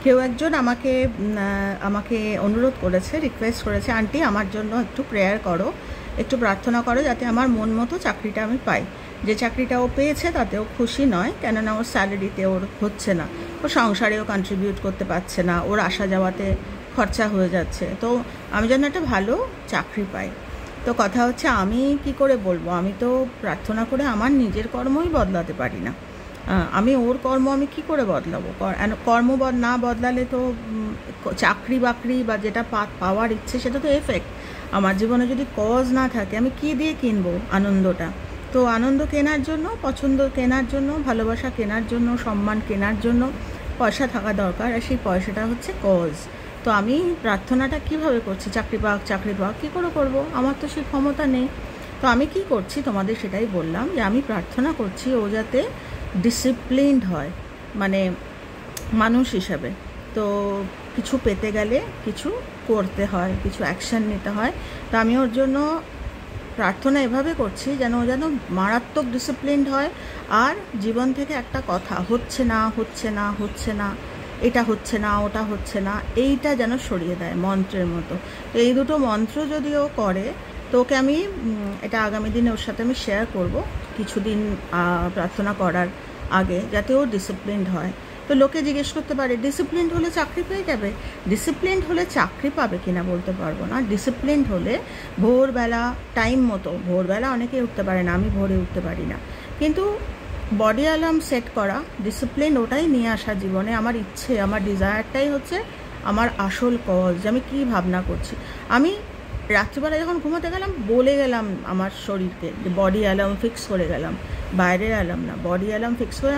কেউ একজন আমাকে আমাকে অনুরোধ করেছে, রিকোয়েস্ট করেছে, আন্টি আমার জন্য একটু প্রেয়ার করো, একটু প্রার্থনা করো যাতে আমার মন মতো চাকরিটা আমি পাই। যে চাকরিটা ও পেয়েছে তাতেও খুশি নয়, কেননা ওর স্যালারিতে ওর হচ্ছে না, ও সংসারেও কন্ট্রিবিউট করতে পারছে না, ওর আসা যাওয়াতে খরচা হয়ে যাচ্ছে। তো আমি যেন একটা ভালো চাকরি পাই। তো কথা হচ্ছে আমি কি করে বলবো, আমি তো প্রার্থনা করে আমার নিজের কর্মই বদলাতে পারি না। আমি ওর কর্ম আমি কি করে বদলাবো? কর্ম না বদলালে তো চাকরি বাকরি বা যেটা পাওয়ার ইচ্ছে সেটা তো এফেক্ট। আমার জীবনে যদি কজ না থাকে আমি কি দিয়ে কিনবো আনন্দটা? তো আনন্দ কেনার জন্য, পছন্দ কেনার জন্য, ভালোবাসা কেনার জন্য, সম্মান কেনার জন্য পয়সা থাকা দরকার, আর সেই পয়সাটা হচ্ছে কজ। তো আমি প্রার্থনাটা কিভাবে করছি? চাকরি পাক কী করে করবো? আমার তো সেই ক্ষমতা নেই। তো আমি কি করছি তোমাদের সেটাই বললাম, যে আমি প্রার্থনা করছি ও যাতে ডিসিপ্লিনড হয়, মানে মানুষ হিসাবে। তো কিছু পেতে গেলে কিছু করতে হয়, কিছু অ্যাকশান নিতে হয়। তো আমি ওর জন্য প্রার্থনা এভাবে করছি যেন ও যেন মারাত্মক ডিসিপ্লিনড হয়, আর জীবন থেকে একটা কথা হচ্ছে না হচ্ছে না হচ্ছে না, এটা হচ্ছে না ওটা হচ্ছে না, এইটা যেন সরিয়ে দেয় মন্ত্রের মতো। তো এই দুটো মন্ত্র যদি ও করে, তো ওকে আমি এটা আগামী দিনে ওর সাথে আমি শেয়ার করব কিছুদিন প্রার্থনা করার আগে, যাতে ও ডিসিপ্লিনড হয়। তো লোকে জিজ্ঞেস করতে পারে ডিসিপ্লিনড হলে চাকরি পেয়ে যাবে। ডিসিপ্লিনড হলে চাকরি পাবে কিনা বলতে পারবো না। ডিসিপ্লিনড হলে ভোরবেলা টাইম মতো, ভোরবেলা অনেকে উঠতে পারে না, আমি ভোরে উঠতে পারি না, কিন্তু বডি অ্যালার্ম সেট করা, ডিসিপ্লিন ওটাই নিয়ে আসা জীবনে। আমার ইচ্ছে, আমার ডিজায়ারটাই হচ্ছে আমার আসল কজ, যে আমি কী ভাবনা করছি। আমি রাত্রিবেলা যখন ঘুমাতে গেলাম বলে গেলাম আমার শরীরকে, যে বডি অ্যালার্ম ফিক্স করে গেলাম, বাইরের অ্যালার্ম না, বডি অ্যালার্ম ফিক্স করে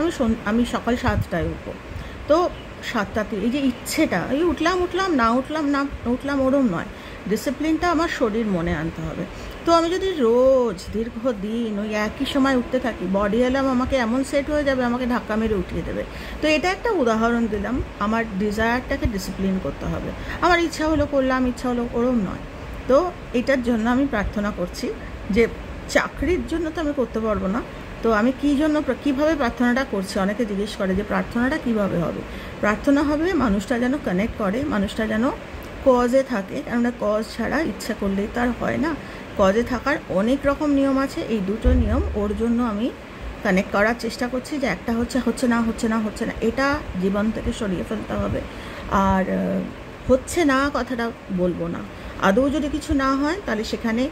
আমি সকাল 7টায় উঠবো। তো 7টাতে এই যে ইচ্ছেটা, এই উঠলাম না উঠলাম ওরম নয়, ডিসিপ্লিনটা আমার শরীর মনে আনতে হবে। তো আমি যদি রোজ দীর্ঘদিন ওই একই সময় উঠতে থাকি, বডি অ্যালার্ম আমাকে এমন সেট হয়ে যাবে, আমাকে ধাক্কা মেরে উঠিয়ে দেবে। তো এটা একটা উদাহরণ দিলাম, আমার ডিজায়ারটাকে ডিসিপ্লিন করতে হবে। আমার ইচ্ছা হলো করলাম, ইচ্ছা হলো ওরম নয়। তো এটার জন্য আমি প্রার্থনা করছি, যে চাকরির জন্য তো আমি করতে পারবো না। তো আমি কীভাবে প্রার্থনাটা করছি, অনেকে জিজ্ঞেস করে যে প্রার্থনাটা কিভাবে হবে। প্রার্থনা হবে মানুষটা যেন কানেক্ট করে, মানুষটা যেন কজে থাকে, কেননা কজ ছাড়া ইচ্ছা করলেই তো আর হয় না। কজে থাকার অনেক রকম নিয়ম আছে, এই দুটো নিয়ম ওর জন্য আমি কানেক্ট করার চেষ্টা করছি। যে একটা হচ্ছে না, এটা জীবন থেকে সরিয়ে ফেলতে হবে। আর হচ্ছে না কথাটা বলবো না। আদৌ যদি কিছু না হয় তাহলে সেখানে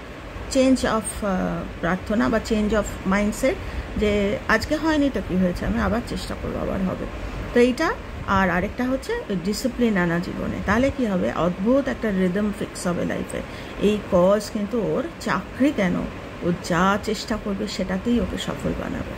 চেঞ্জ অফ প্রার্থনা বা চেঞ্জ অফ মাইন্ডসেট, যে আজকে হয়নি তো কী হয়েছে, আমি আবার চেষ্টা করবো, আবার হবে। তো এইটা। আর আরেকটা হচ্ছে ডিসিপ্লিন আনা জীবনে, তাহলে কি হবে, অদ্ভুত একটা রিদম ফিক্স হবে লাইফে। এই কজ কিন্তু ওর চাকরি কেন, ও যা চেষ্টা করবে সেটাতেই ওকে সফল বানাবে।